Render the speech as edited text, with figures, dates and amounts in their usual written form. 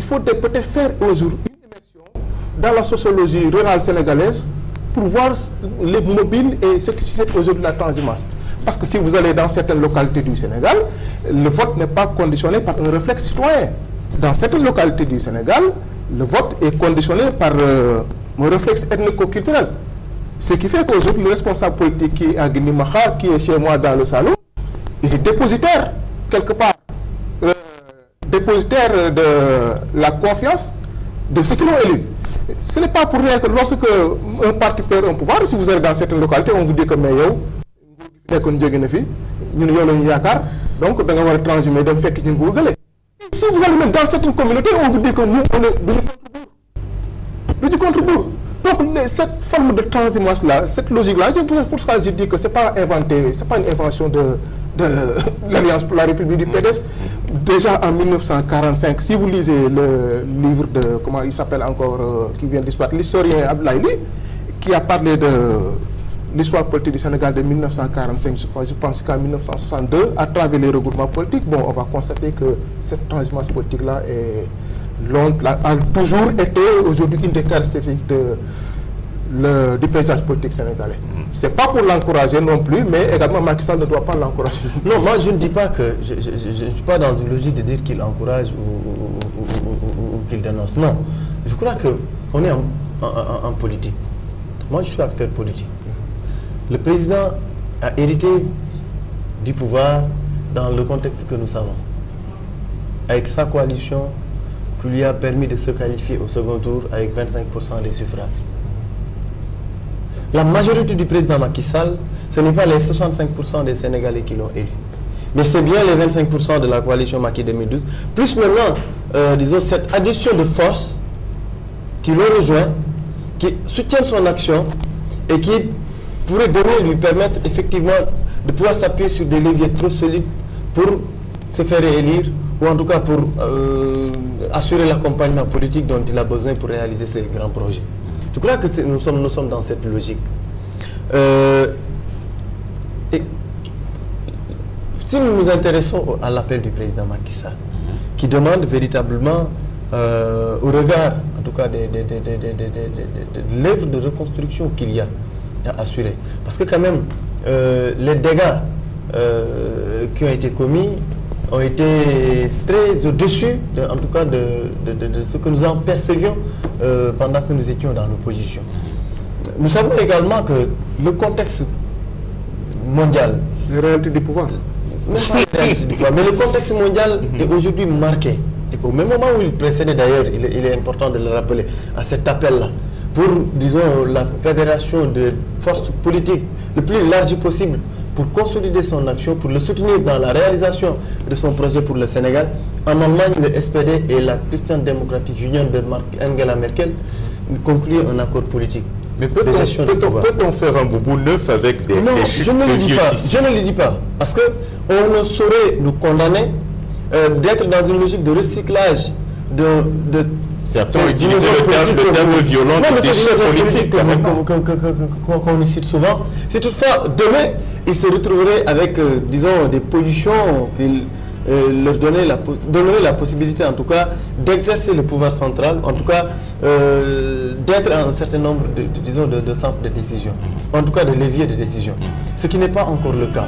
faudrait peut-être faire un jour une immersion dans la sociologie rurale sénégalaise pour voir les mobiles et ce qui suscite aujourd'hui la transhumance. Parce que si vous allez dans certaines localités du Sénégal, le vote n'est pas conditionné par un réflexe citoyen. Dans certaines localités du Sénégal, le vote est conditionné par un réflexe ethnico-culturel. Ce qui fait qu'aujourd'hui, le responsable politique qui est à Guinimaha, qui est chez moi dans le salon, il est dépositaire, quelque part, dépositaire de la confiance de ceux qui l'ont élu. Ce n'est pas pour rien que lorsque un parti perd un pouvoir, si vous êtes dans certaines localités, on vous dit que mais yo, donc vous devez transhumer, si vous allez même dans certaines communautés, on vous dit que nous, on est du contre-bourg. Donc cette forme de transhumance-là, cette logique-là, c'est pour ça que je dis que ce n'est pas inventé, ce n'est pas une invention de l'Alliance pour la République du PDS. Déjà en 1945, si vous lisez le livre de, comment il s'appelle encore, qui vient disparaître, l'historien Ablaïli, qui a parlé de l'histoire politique du Sénégal de 1945, je pense qu'en 1962, à travers les regroupements politiques, bon, on va constater que cette transhumance politique-là a toujours été aujourd'hui une des caractéristiques du paysage politique sénégalais. Ce n'est pas pour l'encourager non plus, mais également Macky Sall ne doit pas l'encourager. Non, moi je ne dis pas que... Je ne suis pas dans une logique de dire qu'il encourage ou qu'il dénonce. Non, je crois qu'on est en politique. Moi je suis acteur politique. Le président a hérité du pouvoir dans le contexte que nous savons. Avec sa coalition qui lui a permis de se qualifier au second tour avec 25% des suffrages. La majorité du président Macky Sall, ce n'est pas les 65% des Sénégalais qui l'ont élu. Mais c'est bien les 25% de la coalition Macky 2012, plus maintenant, disons, cette addition de force qui le rejoint, qui soutient son action et qui pourrait lui permettre effectivement de pouvoir s'appuyer sur des leviers trop solides pour se faire réélire ou en tout cas pour assurer l'accompagnement politique dont il a besoin pour réaliser ces grands projets. Je crois que nous sommes dans cette logique. Et si nous nous intéressons à l'appel du président Macky Sall, qui demande véritablement, au regard, en tout cas, de l'œuvre de reconstruction qu'il y a à assurer, parce que quand même, les dégâts qui ont été commis ont été très au-dessus, en tout cas, de ce que nous en percevions pendant que nous étions dans l'opposition. Nous savons également que le contexte mondial... Les réalités du pouvoir. Même pas les réalités du pouvoir, mais le contexte mondial est aujourd'hui marqué. Et au même moment où il précédait d'ailleurs, il est important de le rappeler, à cet appel-là, pour, disons, la fédération de forces politiques le plus large possible, pour consolider son action, pour le soutenir dans la réalisation de son projet pour le Sénégal. En Allemagne, le SPD et la Christian Democratic Union de Angela Merkel concluent un accord politique. Mais peut-on faire un boubou neuf avec des je ne le dis pas. Parce qu'on ne saurait nous condamner d'être dans une logique de recyclage certains utilisent le terme violent de déchets politiques qu'on nous cite souvent. Si toutefois, demain, ils se retrouveraient avec, disons, des positions qui leur donneraient la possibilité, en tout cas, d'exercer le pouvoir central, en tout cas, d'être un certain nombre de centres de décision, en tout cas de leviers de décision. Ce qui n'est pas encore le cas.